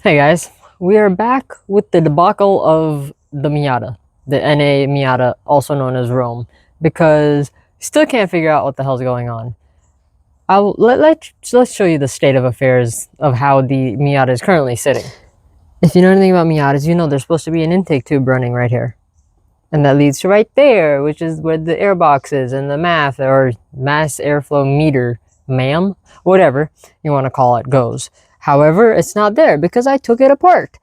Hey guys, we are back with the debacle of the Miata, the Na Miata, also known as Rome, because still can't figure out what the hell's going on. Let's show you the state of affairs of how the Miata is currently sitting. If you know anything about Miatas, you know there's supposed to be an intake tube running right here. And that leads to right there, which is where the airbox is and the mass airflow meter, ma'am, whatever you want to call it, goes. However, it's not there because I took it apart.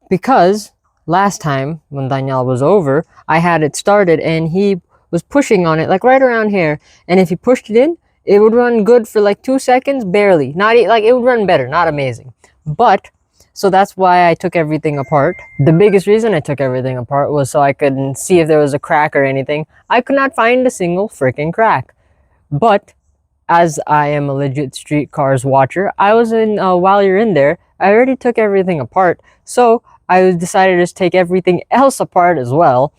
Because last time when Daniel was over, I had it started and he was pushing on it like right around here. And if he pushed it in, it would run good for like 2 seconds, barely. Not like it would run better, not amazing. But so that's why I took everything apart. The biggest reason I took everything apart was so I could see if there was a crack or anything. I could not find a single freaking crack. But as I am a legit street cars watcher, I was in, while you're in there, I already took everything apart. So I decided to just take everything else apart as well.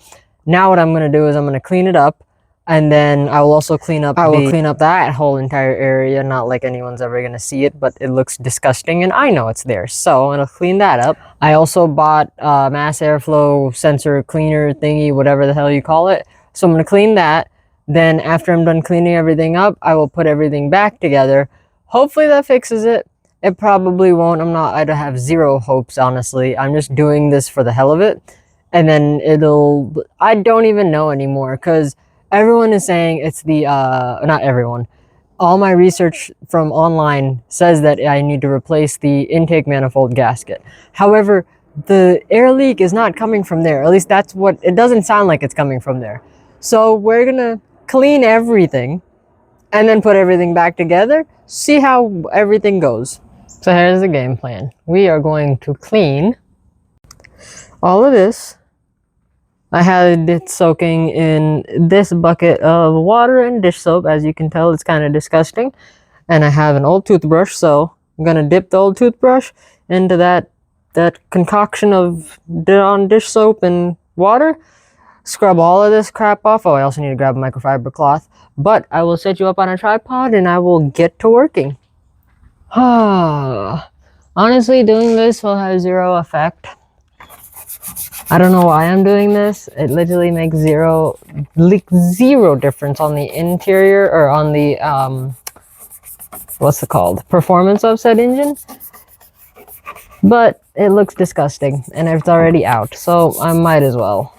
Now what I'm going to do is I'm going to clean it up. And then I will also clean up that whole entire area. Not like anyone's ever going to see it, but it looks disgusting and I know it's there. So I'm going to clean that up. I also bought mass airflow sensor cleaner thingy, whatever the hell you call it. So I'm going to clean that. Then after I'm done cleaning everything up, I will put everything back together. Hopefully that fixes it. It probably won't. I have zero hopes, honestly. I'm just doing this for the hell of it. And then I don't even know anymore because everyone is saying it's the, not everyone. All my research from online says that I need to replace the intake manifold gasket. However, the air leak is not coming from there. At least that's what, it doesn't sound like it's coming from there. So we're gonna clean everything and then put everything back together, see how everything goes. So here's the game plan. We are going to clean all of this. I had it soaking in this bucket of water and dish soap. As you can tell, it's kind of disgusting. And I have an old toothbrush, so I'm gonna dip the old toothbrush into that concoction of dish soap and water. Scrub all of this crap off. Oh, I also need to grab a microfiber cloth. But I will set you up on a tripod and I will get to working. Honestly, doing this will have zero effect. I don't know why I'm doing this. It literally makes zero difference on the interior or on the, what's it called? Performance of said engine. But it looks disgusting and it's already out. So I might as well.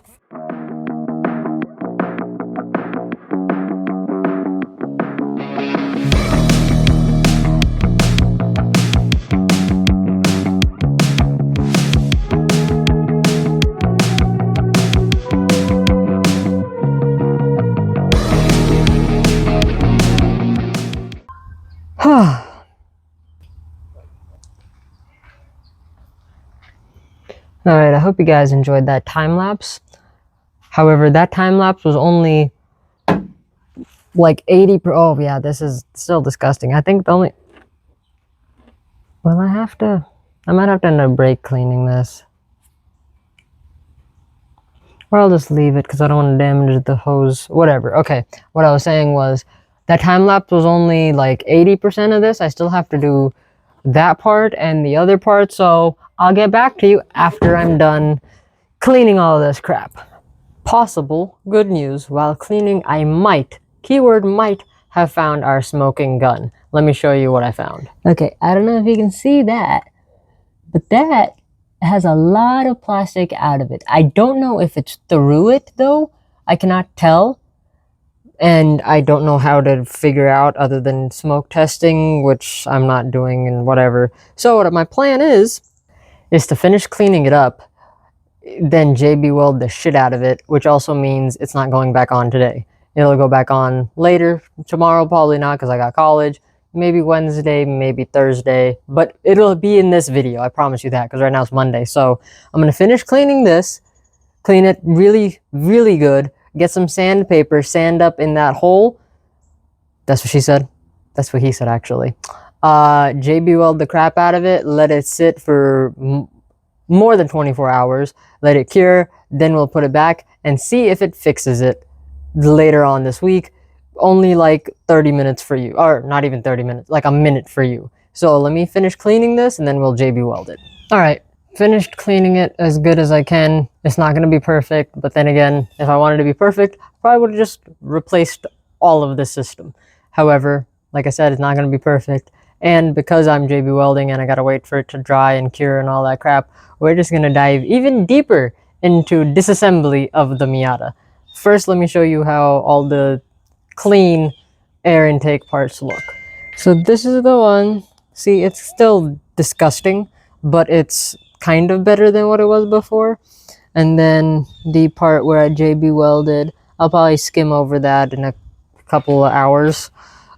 Alright, I hope you guys enjoyed that time lapse. However, that time lapse was only like 80 per. Oh yeah, this is still disgusting. I think the only. Well, I might have to end up brake cleaning this. Or I'll just leave it because I don't want to damage the hose. Whatever. Okay, what I was saying was that time lapse was only like 80% of this. I still have to do that part and the other part, so I'll get back to you after I'm done cleaning all of this crap. Possible good news, while cleaning I might, keyword might, have found our smoking gun. Let me show you what I found. Okay, I don't know if you can see that, but that has a lot of plastic out of it. I don't know if it's through it though. I cannot tell. And I don't know how to figure out other than smoke testing, which I'm not doing and whatever. So what my plan is to finish cleaning it up, then JB weld the shit out of it, which also means it's not going back on today. It'll go back on later, tomorrow probably not because I got college, maybe Wednesday, maybe Thursday, but it'll be in this video, I promise you that, because right now it's Monday. So I'm going to finish cleaning this, clean it really, really good, get some sandpaper, sand up in that hole. That's what she said. That's what he said, actually. JB weld the crap out of it, let it sit for more than 24 hours, let it cure, then we'll put it back and see if it fixes it later on this week. Only like 30 minutes for you, or not even 30 minutes, like a minute for you. So let me finish cleaning this and then we'll JB weld it. All right, finished cleaning it as good as I can. It's not going to be perfect, but then again, if I wanted to be perfect, I probably would have just replaced all of the system. However, like I said, it's not going to be perfect. And because I'm JB welding and I got to wait for it to dry and cure and all that crap, we're just going to dive even deeper into disassembly of the Miata. First, let me show you how all the clean air intake parts look. So this is the one. See, it's still disgusting, but it's kind of better than what it was before. And then the part where I JB welded, I'll probably skim over that in a couple of hours.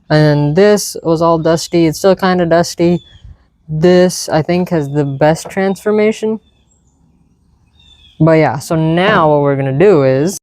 And this was all dusty. It's still kind of dusty. This, I think, has the best transformation. But yeah, so now what we're going to do is,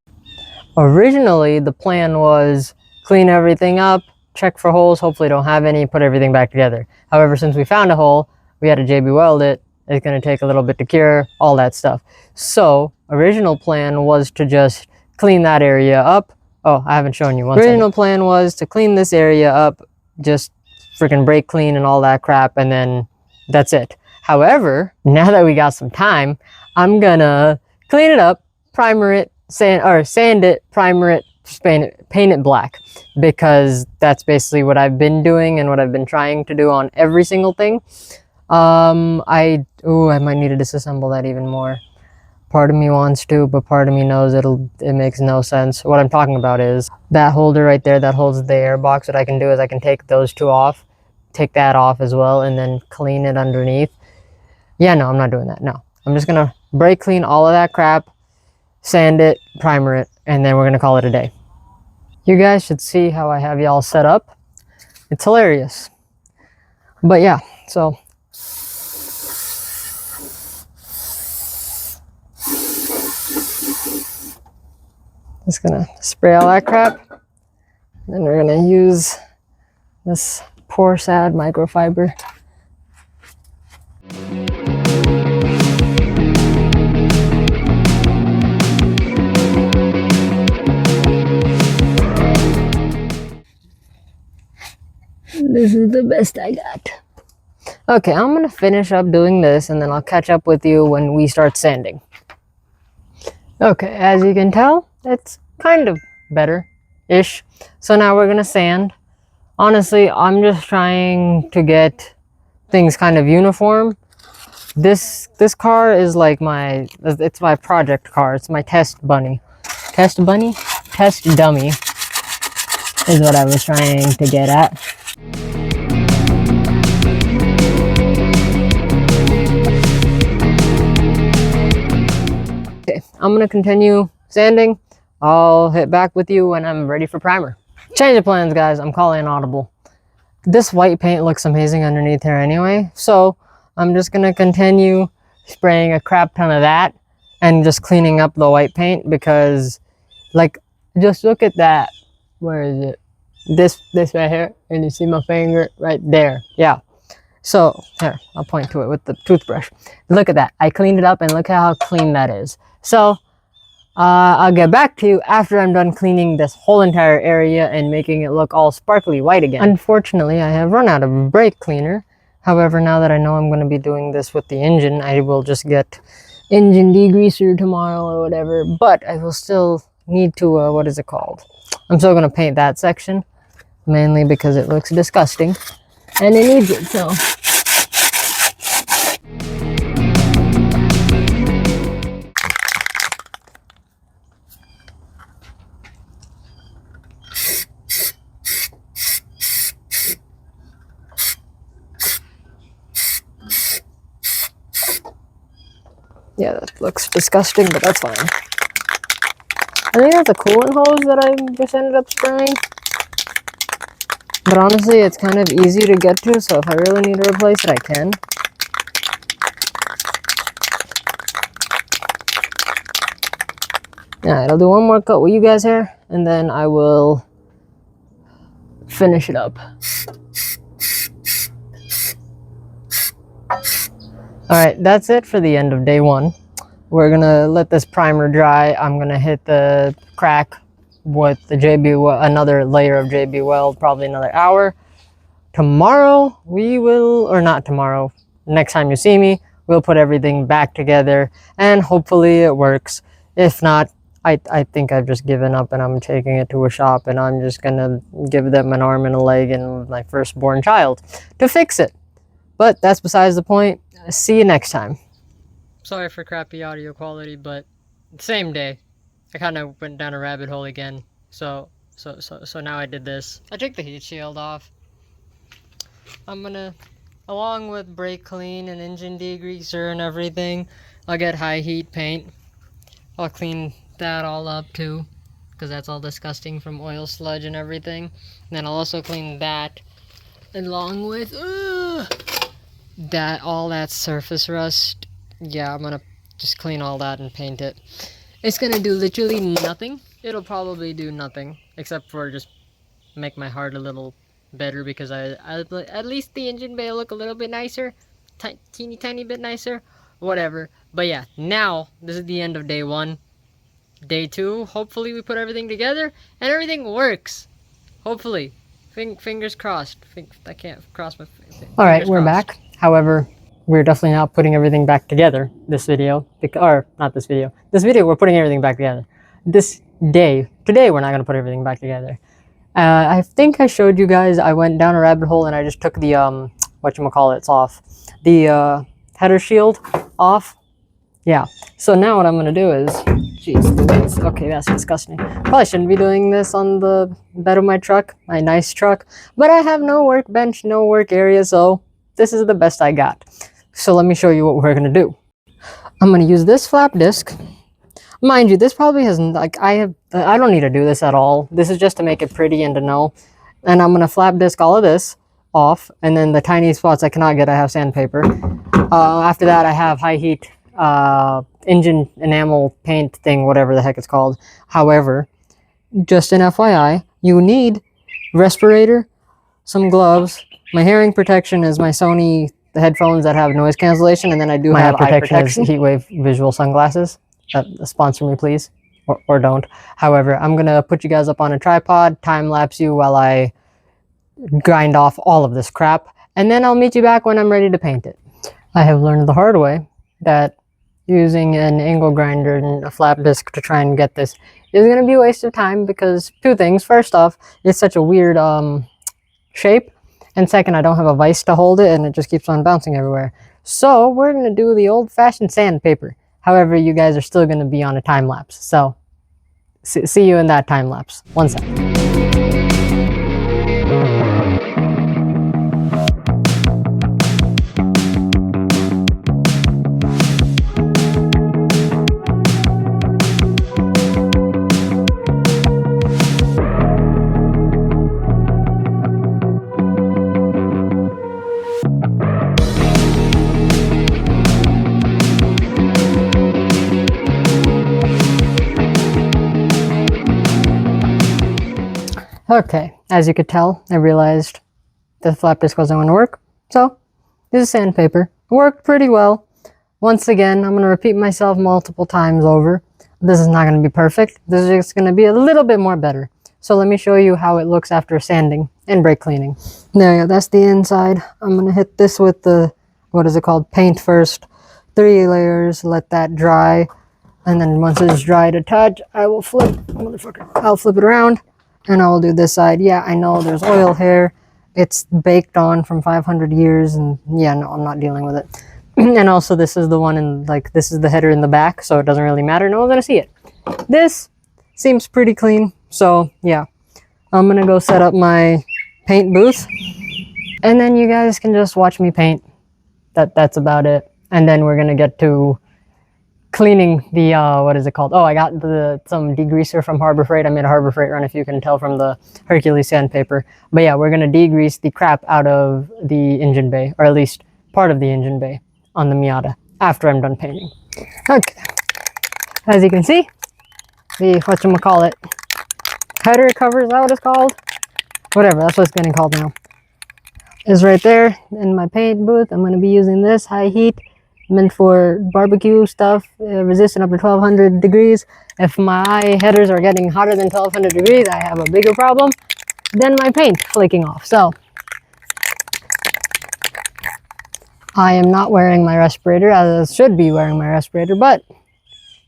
originally the plan was clean everything up, check for holes, hopefully don't have any, put everything back together. However, since we found a hole, we had to JB weld it. It's going to take a little bit to cure, all that stuff. So, original plan was to just clean that area up. Oh, I haven't shown you one. Original plan was to clean this area up, just freaking brake clean and all that crap, and then that's it. However, now that we got some time, I'm gonna clean it up, primer it, sand it, primer it, just paint it black, because that's basically what I've been doing and what I've been trying to do on every single thing. I might need to disassemble that even more. Part of me wants to, but part of me knows it makes no sense. What I'm talking about is that holder right there that holds the air box. What I can do is I can take those two off, take that off as well, and then clean it underneath. Yeah, no, I'm not doing that. No, I'm just gonna brake clean all of that crap, sand it, primer it, and then we're gonna call it a day. You guys should see how I have y'all set up. It's hilarious. But yeah, so just gonna spray all that crap. Then we're gonna use this poor sad microfiber. This is the best I got. Okay, I'm gonna finish up doing this and then I'll catch up with you when we start sanding. Okay, as you can tell, it's kind of better-ish. So now we're gonna sand. Honestly, I'm just trying to get things kind of uniform. This car is like it's my project car. It's my test bunny. Test bunny? Test dummy is what I was trying to get at. Okay, I'm gonna continue sanding. I'll hit back with you when I'm ready for primer. Change of plans, guys. I'm calling an audible. This white paint looks amazing underneath here anyway, so I'm just gonna continue spraying a crap ton of that and just cleaning up the white paint, because like, just look at that. Where is it? This right here, and you see my finger right there. Yeah. So here, I'll point to it with the toothbrush. Look at that. I cleaned it up and look at how clean that is. So I'll get back to you after I'm done cleaning this whole entire area and making it look all sparkly white again. Unfortunately, I have run out of brake cleaner. However, now that I know I'm going to be doing this with the engine, I will just get engine degreaser tomorrow or whatever. But I will still need to, what is it called? I'm still going to paint that section, mainly because it looks disgusting and it needs it, so. Yeah, that looks disgusting, but that's fine. I think that's a coolant hose that I just ended up spraying. But honestly, it's kind of easy to get to, so if I really need to replace it, I can. Alright, I'll do one more coat with you guys here, and then I will finish it up. Alright, that's it for the end of day one. We're gonna let this primer dry. I'm gonna hit the crack with the another layer of JB Weld, probably another hour. Tomorrow we will, or not tomorrow, next time you see me, we'll put everything back together, and hopefully it works. If not, I think I've just given up and I'm taking it to a shop and I'm just gonna give them an arm and a leg and my firstborn child to fix it. But that's besides the point. See you next time. Sorry for crappy audio quality, but same day, I kind of went down a rabbit hole again. So now I did this. I took the heat shield off. I'm gonna, along with brake clean and engine degreaser and everything, I'll get high heat paint. I'll clean that all up too, because that's all disgusting from oil sludge and everything. And then I'll also clean that, along with all that surface rust. Yeah, I'm gonna just clean all that and paint it. It's gonna do literally nothing. It'll probably do nothing except for just make my heart a little better, because at least the engine bay will look a little bit nicer, teeny tiny bit nicer, whatever. But yeah, now this is the end of day 1. Day 2, hopefully we put everything together and everything works. Hopefully. Fingers crossed. I can't cross my fingers. Alright, we're back. However, we're definitely not putting everything back together this video. Or, not this video. This video, we're putting everything back together. Today, we're not going to put everything back together. I think I showed you guys, I went down a rabbit hole and I just took the, whatchamacallits off. The, header shield off. Yeah. So now what I'm going to do is, jeez, okay, that's disgusting. Probably shouldn't be doing this on the bed of my truck, my nice truck. But I have no workbench, no work area, so this is the best I got. So let me show you what we're going to do. I'm going to use this flap disc. Mind you, this probably hasn't, like, I don't need to do this at all. This is just to make it pretty and to know. And I'm going to flap disc all of this off. And then the tiny spots I cannot get, I have sandpaper. After that, I have high heat engine enamel paint thing, whatever the heck it's called. However, just an FYI, you need respirator, some gloves. My hearing protection is my Sony headphones that have noise cancellation, and then I do have eye protection. Heatwave visual sunglasses. Sponsor me, please, or don't. However, I'm gonna put you guys up on a tripod, time lapse you while I grind off all of this crap, and then I'll meet you back when I'm ready to paint it. I have learned the hard way that using an angle grinder and a flap disc to try and get this is going to be a waste of time, because 2 things. First off, it's such a weird shape, and second, I don't have a vise to hold it and it just keeps on bouncing everywhere. So we're going to do the old-fashioned sandpaper. However, you guys are still going to be on a time lapse, so see you in that time lapse. 1 second. Okay, as you could tell, I realized the flap disc wasn't going to work, so this is sandpaper. It worked pretty well. Once again, I'm going to repeat myself multiple times over. This is not going to be perfect. This is just going to be a little bit more better. So let me show you how it looks after sanding and brake cleaning. There you go, that's the inside. I'm going to hit this with the, what is it called, paint first. 3 layers, let that dry. And then once it's dry to touch, I will I'll flip it around. And I will do this side. Yeah, I know there's oil here. It's baked on from 500 years. And yeah, no, I'm not dealing with it. And also this is the one in, like, this is the header in the back. So it doesn't really matter. No one's going to see it. This seems pretty clean. So yeah, I'm going to go set up my paint booth. And then you guys can just watch me paint. That's about it. And then we're going to get to cleaning the, what is it called? Oh, I got some degreaser from Harbor Freight. I made a Harbor Freight run, if you can tell from the Hercules sandpaper. But yeah, we're going to degrease the crap out of the engine bay, or at least part of the engine bay on the Miata after I'm done painting. Okay. As you can see, the, whatchamacallit, header cover, is that what it's called? Whatever, that's what it's getting called now. Is right there in my paint booth. I'm going to be using this high heat, meant for barbecue stuff, resistant up to 1200 degrees. If my headers are getting hotter than 1200 degrees, I have a bigger problem than my paint flaking off. So I am not wearing my respirator, as I should be wearing my respirator, but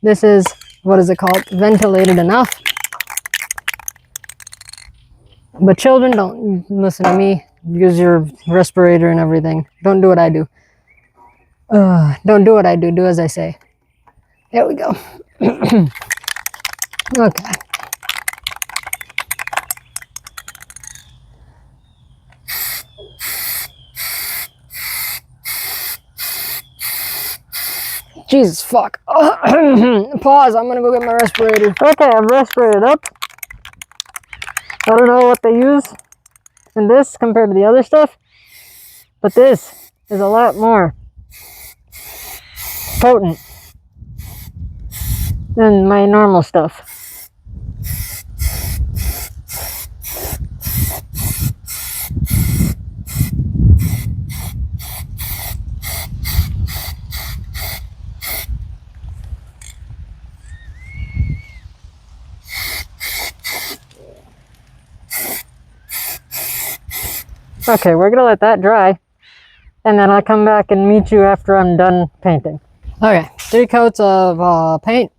this is, what is it called? Ventilated enough. But children, don't listen to me. Use your respirator and everything. Don't do what I do. Don't do what I do. Do as I say. There we go. Okay. Jesus fuck. Pause. I'm gonna go get my respirator. Okay, I've respirated up. I don't know what they use in this compared to the other stuff, but this is a lot more potent than my normal stuff. Okay, we're gonna let that dry, and then I'll come back and meet you after I'm done painting. Okay, 3 coats of paint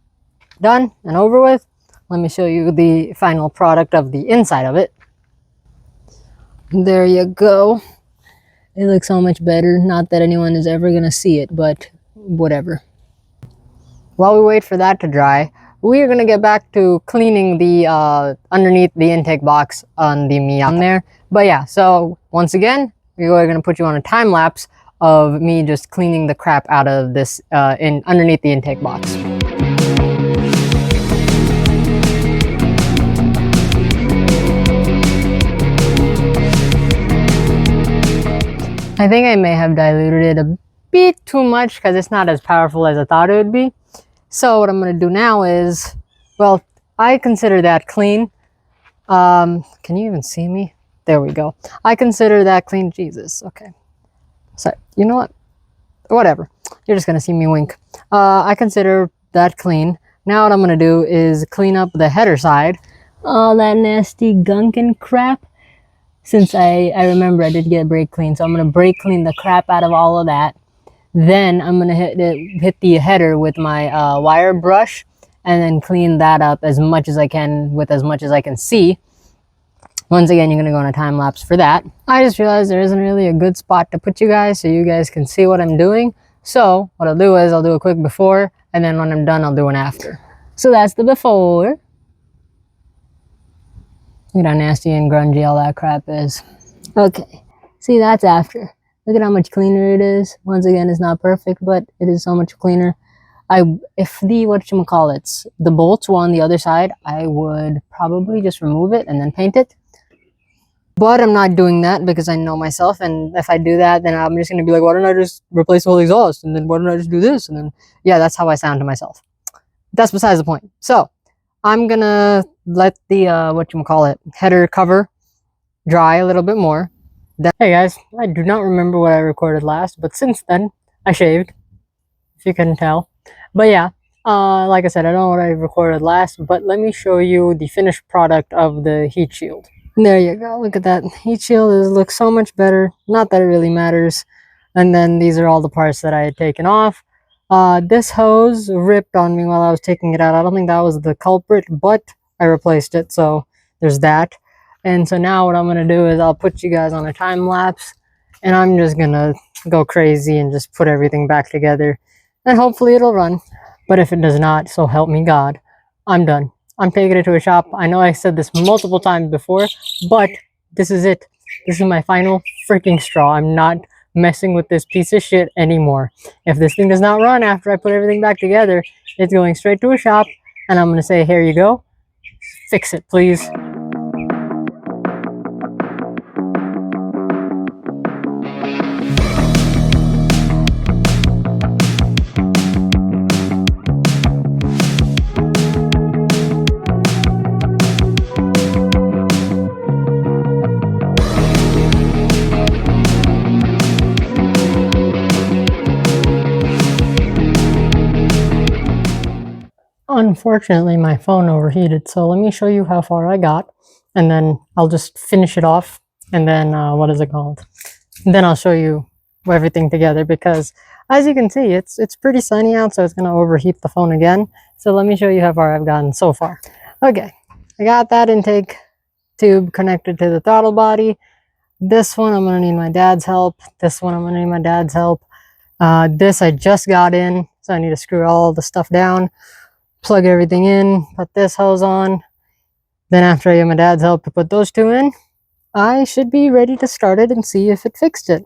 done and over with. Let me show you the final product of the inside of it. There you go. It looks so much better. Not that anyone is ever gonna see it, but whatever. While we wait for that to dry, we are gonna get back to cleaning the underneath the intake box on the Miata there. But yeah, so once again, we're gonna put you on a time lapse of me just cleaning the crap out of this underneath the intake box. I think I may have diluted it a bit too much because it's not as powerful as I thought it would be. So what I'm going to do now is, well, I consider that clean. Can you even see me? There we go. I consider that clean. Jesus. Okay. So, you know what? Whatever. You're just going to see me wink. I consider that clean. Now what I'm going to do is clean up the header side. All that nasty gunk and crap. Since I remember I did get brake clean, so I'm going to brake clean the crap out of all of that. Then I'm going to hit the header with my wire brush and then clean that up as much as I can with as much as I can see. Once again, you're going to go on a time lapse for that. I just realized there isn't really a good spot to put you guys so you guys can see what I'm doing. So what I'll do is I'll do a quick before, and then when I'm done, I'll do an after. So that's the before. Look at how nasty and grungy all that crap is. Okay, see, that's after. Look at how much cleaner it is. Once again, it's not perfect, but it is so much cleaner. If the, whatchamacallits, the bolts were on the other side, I would probably just remove it and then paint it. But I'm not doing that because I know myself, and if I do that, then I'm just going to be like, why don't I just replace the whole exhaust? And then why don't I just do this? And then, yeah, that's how I sound to myself. That's besides the point. So, I'm going to let the, header cover dry a little bit more. Hey guys, I do not remember what I recorded last, but since then, I shaved, if you couldn't tell. But yeah, like I said, I don't know what I recorded last, but let me show you the finished product of the heat shield. There you go, look at that. Heat shield looks so much better. Not that it really matters. And then these are all the parts that I had taken off. This hose ripped on me while I was taking it out. I don't think that was the culprit, but I replaced it, so there's that. And so now what I'm going to do is I'll put you guys on a time lapse, and I'm just going to go crazy and just put everything back together, and hopefully it'll run. But if it does not, so help me God, I'm done. I'm taking it to a shop. I know I said this multiple times before, but this is it. This is my final freaking straw. I'm not messing with this piece of shit anymore. If this thing does not run after I put everything back together, it's going straight to a shop, and I'm going to say, here you go. Fix it, please. Unfortunately, my phone overheated, so let me show you how far I got, and then I'll just finish it off, and then, what is it called? And then I'll show you everything together, because as you can see, it's pretty sunny out, so it's going to overheat the phone again. So let me show you how far I've gotten so far. Okay, I got that intake tube connected to the throttle body. This one I'm going to need my dad's help. This one I'm going to need my dad's help. This I just got in, so I need to screw all the stuff down, plug everything in, put this hose on. Then after I get my dad's help to put those two in, I should be ready to start it and see if it fixed it.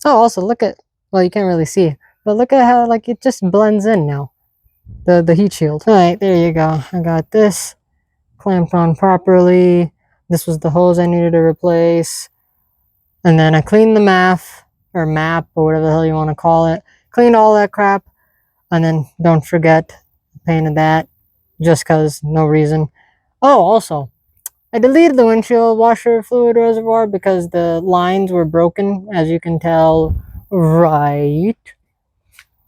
Oh, also look at, well, you can't really see, but look at how like it just blends in now, the heat shield. All right, there you go. I got this clamped on properly. This was the hose I needed to replace. And then I cleaned the map, or whatever the hell you want to call it. Cleaned all that crap. And then don't forget, painted that just because, no reason. Oh, also, I deleted the windshield washer fluid reservoir because the lines were broken, as you can tell right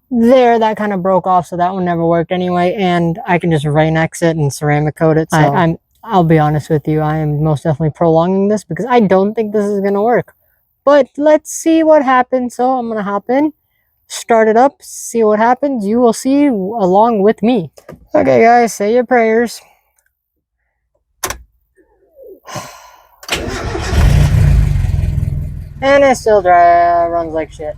there. That kind of broke off, so that one never worked anyway, and I can just Rain-X it and ceramic coat it. So I'll be honest with you, I am most definitely prolonging this because I don't think this is gonna work. But let's see what happens. So I'm gonna hop in, start it up, see what happens. You will see along with me. Okay guys, say your prayers. And it still runs like shit.